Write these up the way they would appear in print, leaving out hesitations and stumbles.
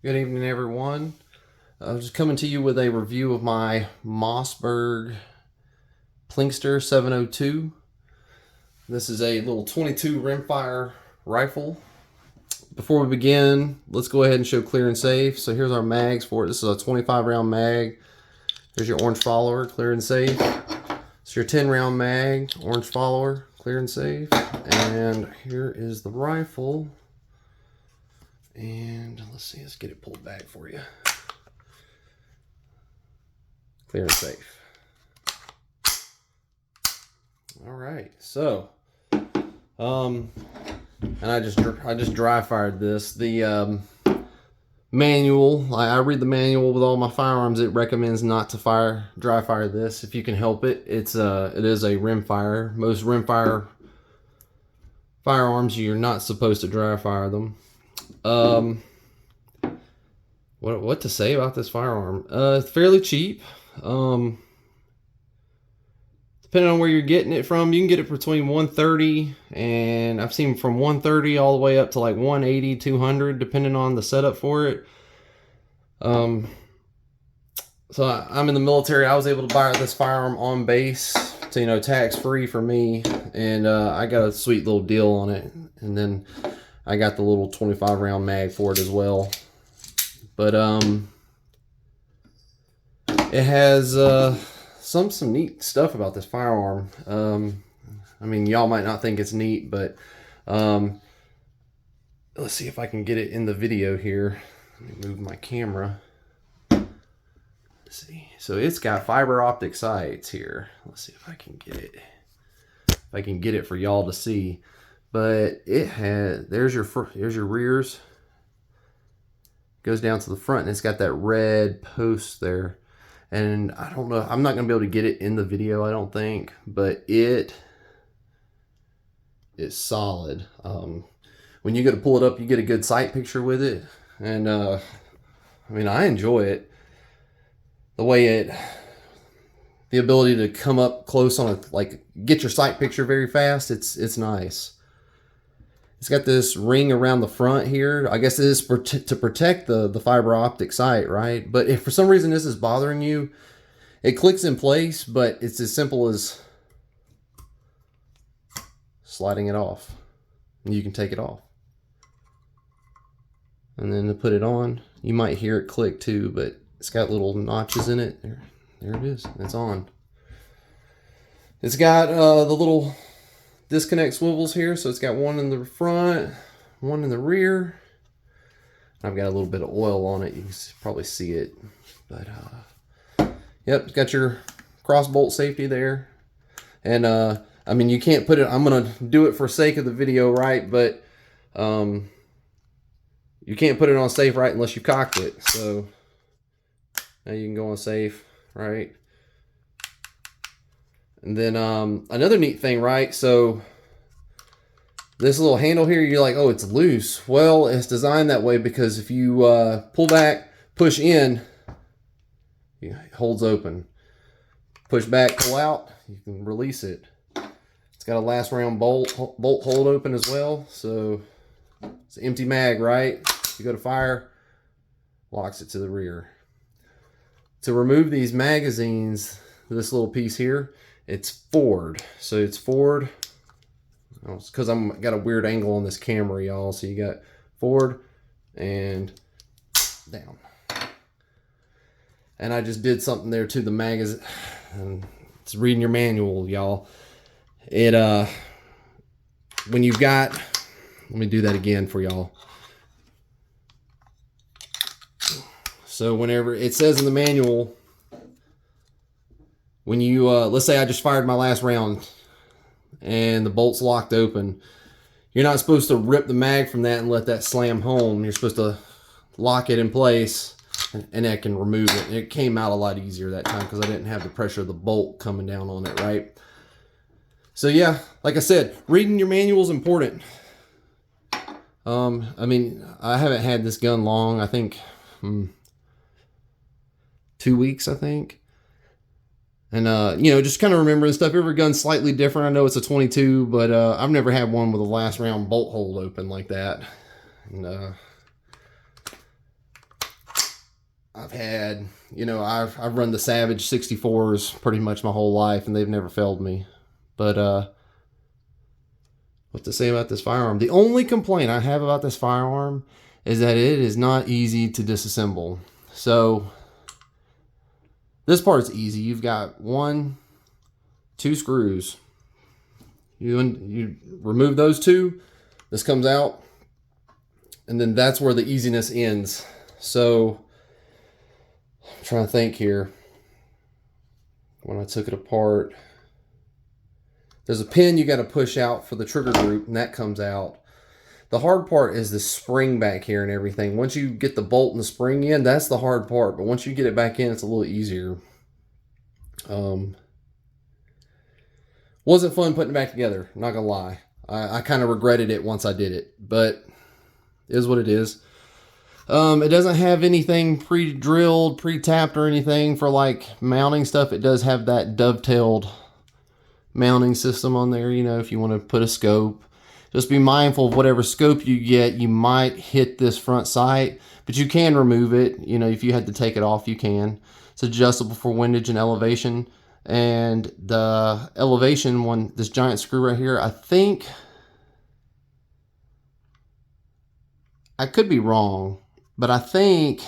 Good evening, everyone. I'm just coming to you with a review of my Mossberg Plinkster 702. This is a little 22 rimfire rifle. Before we begin, let's go ahead and show clear and safe. So here's our mags for it. This is a 25 round mag. There's your orange follower, clear and safe. It's your 10 round mag, orange follower, clear and safe. And here is the rifle. And let's see, let's get it pulled back for you. Clear and safe. All right, so, and I just dry fired this. The manual, I read the manual with all my firearms. It recommends not to dry fire this if you can help it. It is a rimfire. Most rimfire firearms, you're not supposed to dry fire them. What to say about this firearm? It's fairly cheap. Depending on where you're getting it from, you can get it between 130 and I've seen from 130 all the way up to like 180, 200, depending on the setup for it. So I'm in the military. I was able to buy this firearm on base, so tax free for me, and I got a sweet little deal on it. And then I got the little 25 round mag for it as well. But it has some neat stuff about this firearm. I mean, y'all might not think it's neat, but let's see if I can get it in the video here. Let me move my camera. Let's see. So it's got fiber optic sights here. Let's see if I can get it. If I can get it for y'all to see. But it has, there's your rears. Goes down to the front, and it's got that red post there. And I don't know, I'm not gonna be able to get it in the video, I don't think, but it is solid. When you go to pull it up, you get a good sight picture with it. And I mean, I enjoy it. The ability to come up close on get your sight picture very fast, it's nice. It's got this ring around the front here. I guess it is to protect the fiber optic sight, right? But if for some reason this is bothering you, it clicks in place, but it's as simple as sliding it off. And you can take it off. And then to put it on, you might hear it click too, but it's got little notches in it. There it is. It's on. It's got the little disconnect swivels here, so it's got one in the front, one in the rear. I've got a little bit of oil on it, you can probably see it, but yep, it's got your cross bolt safety there. And I mean, you can't put it, I'm gonna do it for sake of the video, right? But you can't put it on safe, right, unless you cocked it. So now you can go on safe, right? And then another neat thing, right? So this little handle here, you're like, oh, it's loose. Well, it's designed that way because if you pull back, push in, it holds open. Push back, pull out, you can release it. It's got a last round bolt hold open as well. So it's an empty mag, right? You go to fire, locks it to the rear. To remove these magazines, this little piece here, it's forward. So it's forward. Oh, it's because I'm got a weird angle on this camera, y'all. So you got forward and down. And I just did something there to the magazine. It's reading your manual, y'all. It when you've got, let me do that again for y'all. So whenever it says in the manual, when you, let's say I just fired my last round and the bolt's locked open, you're not supposed to rip the mag from that and let that slam home. You're supposed to lock it in place, and that can remove it. And it came out a lot easier that time because I didn't have the pressure of the bolt coming down on it, right? So yeah, like I said, reading your manual is important. I mean, I haven't had this gun long. I think 2 weeks, I think. And, just kind of remembering stuff. Every gun's slightly different. I know it's a 22, but I've never had one with a last round bolt hold open like that. And I've had. You know, I've run the Savage 64s pretty much my whole life, and they've never failed me. But what to say about this firearm? The only complaint I have about this firearm is that it is not easy to disassemble. So this part's easy. You've got 1, 2 screws. You remove those 2. This comes out, and then that's where the easiness ends. So I'm trying to think here. When I took it apart, there's a pin you got to push out for the trigger group, and that comes out. The hard part is the spring back here and everything. Once you get the bolt and the spring in, that's the hard part. But once you get it back in, it's a little easier. Wasn't fun putting it back together, not gonna lie. I kind of regretted it once I did it, but it is what it is. It doesn't have anything pre-drilled, pre-tapped or anything for like mounting stuff. It does have that dovetailed mounting system on there, you know, if you want to put a scope. Just be mindful of whatever scope you get, you might hit this front sight, but you can remove it. You know, if you had to take it off, you can. It's adjustable for windage and elevation. And the elevation one, this giant screw right here, I think, I could be wrong, but I think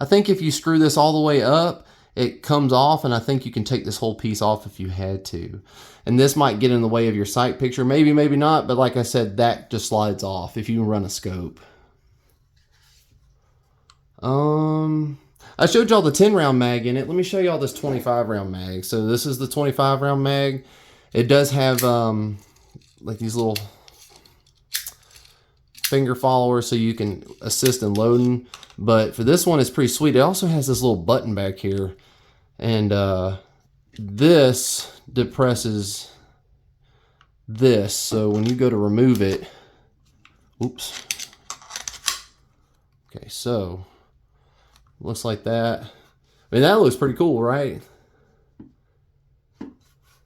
if you screw this all the way up, it comes off, and I think you can take this whole piece off if you had to. And this might get in the way of your sight picture. Maybe, maybe not, but like I said, that just slides off if you run a scope. I showed y'all the 10 round mag in it. Let me show y'all this 25 round mag. So this is the 25 round mag. It does have like these little finger followers so you can assist in loading. But for this one, it's pretty sweet. It also has this little button back here. And this depresses this. So when you go to remove it, oops. Okay, so looks like that. I mean, that looks pretty cool, right?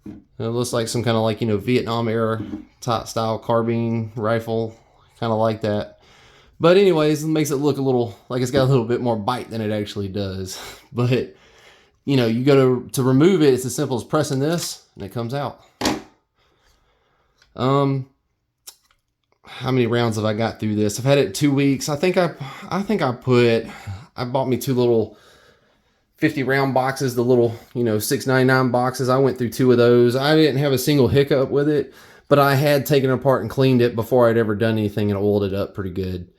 It looks like some kind of like, you know, Vietnam era type style carbine rifle, kind of like that. But anyways, it makes it look a little like it's got a little bit more bite than it actually does. But you know, you go to remove it, it's as simple as pressing this and it comes out. How many rounds have I got through this? I've had it 2 weeks. I bought me 2 little 50 round boxes, the little, you know, $6.99 boxes. I went through 2 of those. I didn't have a single hiccup with it, but I had taken it apart and cleaned it before I'd ever done anything and oiled it up pretty good.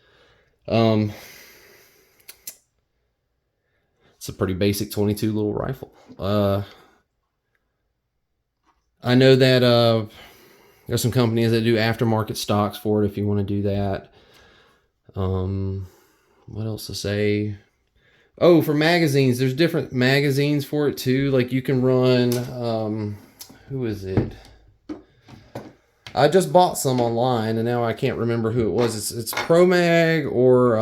It's a pretty basic 22 little rifle. I know that there's some companies that do aftermarket stocks for it if you want to do that. What else to say? Oh, for magazines, there's different magazines for it too. Like you can run, who is it? I just bought some online and now I can't remember who it was. It's ProMag or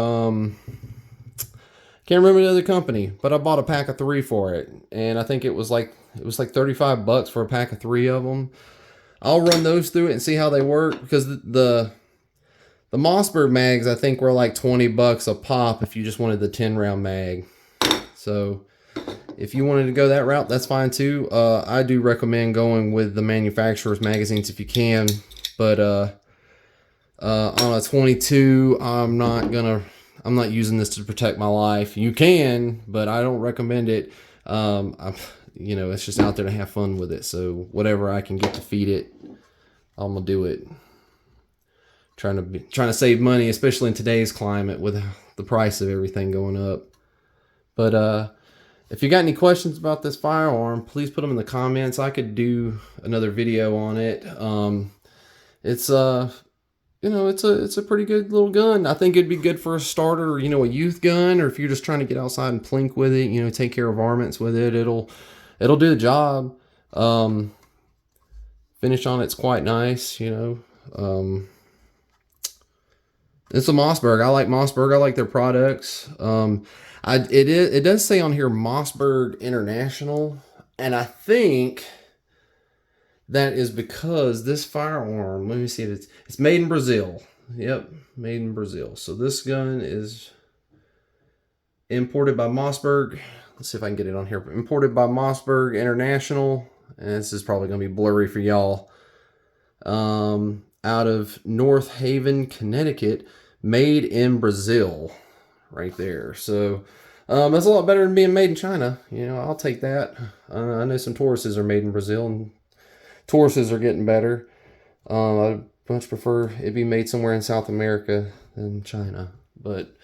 can't remember the other company, but I bought a pack of 3 for it, and I think it was like $35 for a pack of 3 of them. I'll run those through it and see how they work, because the Mossberg mags I think were like $20 a pop if you just wanted the 10 round mag. So if you wanted to go that route, that's fine too. I do recommend going with the manufacturer's magazines if you can, but on a 22, I'm not using this to protect my life. You can, but I don't recommend it. You know, it's just out there to have fun with it. So whatever I can get to feed it, I'm gonna do it. Trying to save money, especially in today's climate with the price of everything going up. But if you got any questions about this firearm, please put them in the comments. I could do another video on it. It's you know, it's a pretty good little gun. I think it'd be good for a starter, you know, a youth gun, or if you're just trying to get outside and plink with it, you know, take care of varmints with it. It'll do the job. Finish on it's quite nice, you know. It's a Mossberg. I like Mossberg. I like their products. It does say on here Mossberg International, and I think that is because this firearm, let me see, it's made in Brazil. Yep, made in Brazil. So this gun is Imported by Mossberg. Let's see if I can get it on here. Imported by Mossberg International. And this is probably going to be blurry for y'all. Out of North Haven, Connecticut. Made in Brazil. Right there. So that's a lot better than being made in China. You know, I'll take that. I know some Tauruses are made in Brazil, and Tauruses are getting better. I much prefer it be made somewhere in South America than China. But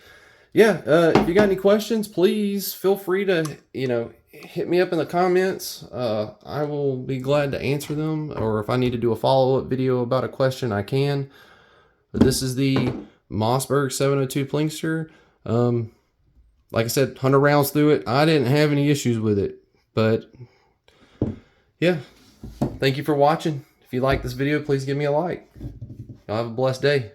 yeah, if you got any questions, please feel free to, you know, hit me up in the comments. I will be glad to answer them, or if I need to do a follow-up video about a question, I can. But this is the Mossberg 702 Plinkster. Like I said, 100 rounds through it. I didn't have any issues with it. But yeah, thank you for watching. If you like this video, please give me a like. Y'all have a blessed day.